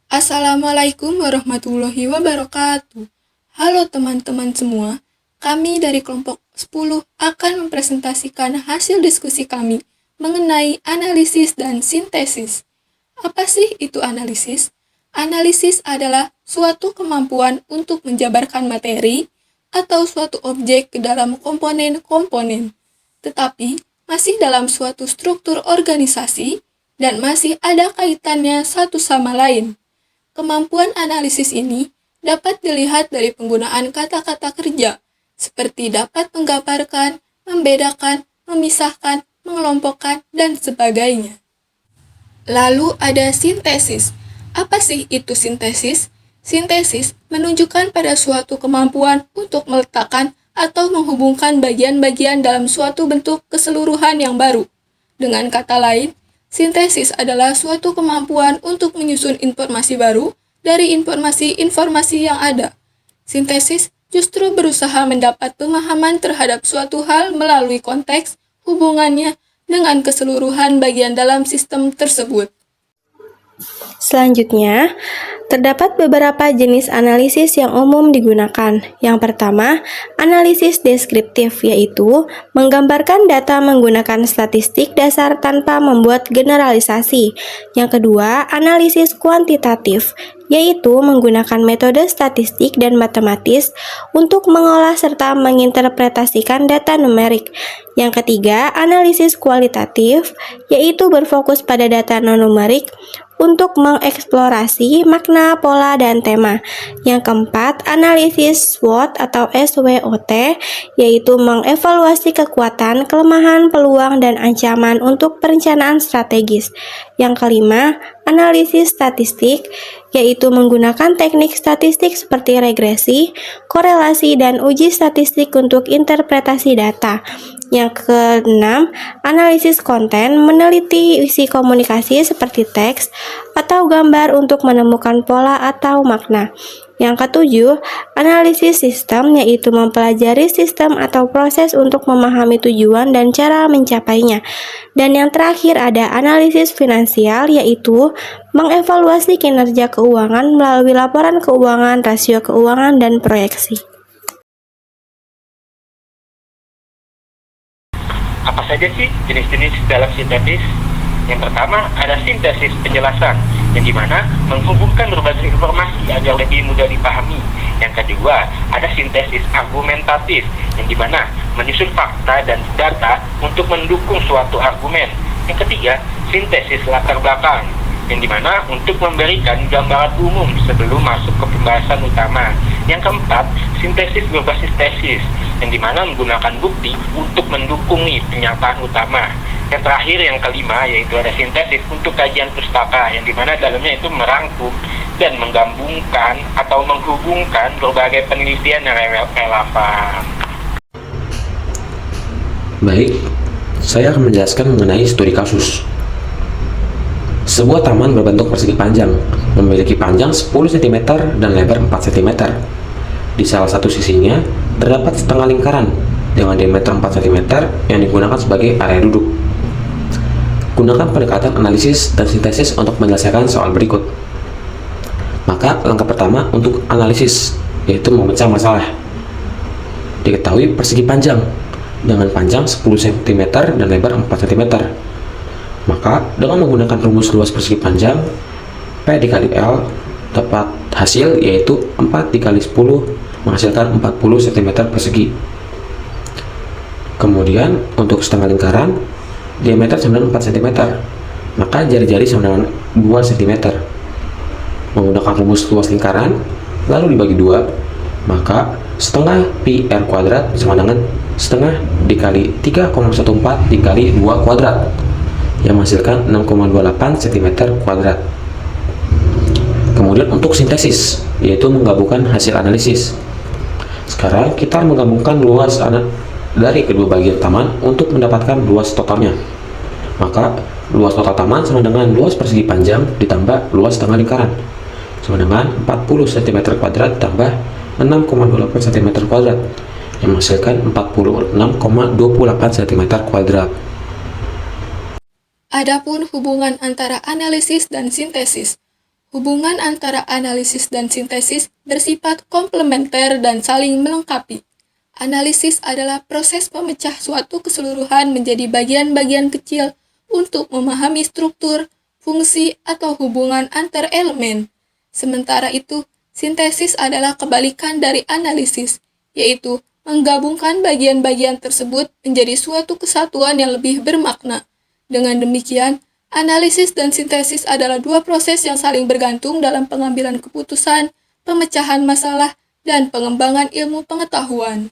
Assalamualaikum warahmatullahi wabarakatuh. Halo teman-teman semua, kami dari kelompok 10 akan mempresentasikan hasil diskusi kami mengenai analisis dan sintesis. Apa sih itu analisis? Analisis adalah suatu kemampuan untuk menjabarkan materi atau suatu objek ke dalam komponen-komponen, tetapi masih dalam suatu struktur organisasi dan masih ada kaitannya satu sama lain. Kemampuan analisis ini dapat dilihat dari penggunaan kata-kata kerja, seperti dapat menggambarkan, membedakan, memisahkan, mengelompokkan, dan sebagainya. Lalu ada sintesis. Apa sih itu sintesis? Sintesis menunjukkan pada suatu kemampuan untuk meletakkan atau menghubungkan bagian-bagian dalam suatu bentuk keseluruhan yang baru. Dengan kata lain, sintesis adalah suatu kemampuan untuk menyusun informasi baru dari informasi-informasi yang ada. Sintesis justru berusaha mendapat pemahaman terhadap suatu hal melalui konteks hubungannya dengan keseluruhan bagian dalam sistem tersebut. Selanjutnya, terdapat beberapa jenis analisis yang umum digunakan. Yang pertama, analisis deskriptif, yaitu menggambarkan data menggunakan statistik dasar tanpa membuat generalisasi. Yang kedua, analisis kuantitatif, yaitu menggunakan metode statistik dan matematis untuk mengolah serta menginterpretasikan data numerik. Yang ketiga, analisis kualitatif, yaitu berfokus pada data non-numerik untuk mengeksplorasi makna, pola, dan tema. Yang keempat, analisis SWOT atau SWOT, yaitu mengevaluasi kekuatan, kelemahan, peluang, dan ancaman untuk perencanaan strategis. Yang kelima, analisis statistik, yaitu menggunakan teknik statistik seperti regresi, korelasi, dan uji statistik untuk interpretasi data. Yang keenam, analisis konten, meneliti isi komunikasi seperti teks atau gambar untuk menemukan pola atau makna. Yang ketujuh, analisis sistem, yaitu mempelajari sistem atau proses untuk memahami tujuan dan cara mencapainya. Dan yang terakhir ada analisis finansial, yaitu mengevaluasi kinerja keuangan melalui laporan keuangan, rasio keuangan, dan proyeksi. Apa saja sih jenis-jenis dalam sintesis? Yang pertama ada sintesis penjelasan, yang dimana menghubungkan berbagai informasi agar lebih mudah dipahami. Yang kedua ada sintesis argumentatif, yang dimana menyusun fakta dan data untuk mendukung suatu argumen. Yang ketiga sintesis latar belakang, yang dimana untuk memberikan gambaran umum sebelum masuk ke pembahasan utama. Yang keempat, sintesis berbasis tesis, yang dimana menggunakan bukti untuk mendukung pernyataan utama. Yang terakhir, yang kelima, yaitu ada sintesis untuk kajian pustaka, yang dimana dalamnya itu merangkum dan menggabungkan atau menghubungkan berbagai penelitian yang relevan. Baik, saya akan menjelaskan mengenai studi kasus. Sebuah taman berbentuk persegi panjang, memiliki panjang 10 cm dan lebar 4 cm. Di salah satu sisinya, terdapat setengah lingkaran dengan diameter 4 cm yang digunakan sebagai area duduk. Gunakan pendekatan analisis dan sintesis untuk menyelesaikan soal berikut. Maka, langkah pertama untuk analisis, yaitu memecah masalah. Diketahui persegi panjang, dengan panjang 10 cm dan lebar 4 cm. Maka, dengan menggunakan rumus luas persegi panjang, P dikali L dapat hasil yaitu 4 dikali 10 menghasilkan 40 cm persegi. Kemudian, untuk setengah lingkaran, diameter sama dengan 4 cm, maka jari-jari sama dengan 2 cm. Menggunakan rumus luas lingkaran, lalu dibagi 2, maka setengah pi r kuadrat sama dengan setengah dikali 3,14 dikali 2 kuadrat, yang menghasilkan 6,28 cm kuadrat. Kemudian untuk sintesis, yaitu menggabungkan hasil analisis. Sekarang kita menggabungkan luas dari kedua bagian taman untuk mendapatkan luas totalnya. Maka luas total taman sama dengan luas persegi panjang ditambah luas setengah lingkaran, sama dengan 40 cm kuadrat tambah 6,28 cm kuadrat, yang menghasilkan 46,28 cm². Adapun hubungan antara analisis dan sintesis. Hubungan antara analisis dan sintesis bersifat komplementer dan saling melengkapi. Analisis adalah proses memecah suatu keseluruhan menjadi bagian-bagian kecil untuk memahami struktur, fungsi, atau hubungan antar elemen. Sementara itu, sintesis adalah kebalikan dari analisis, yaitu menggabungkan bagian-bagian tersebut menjadi suatu kesatuan yang lebih bermakna. Dengan demikian, analisis dan sintesis adalah dua proses yang saling bergantung dalam pengambilan keputusan, pemecahan masalah, dan pengembangan ilmu pengetahuan.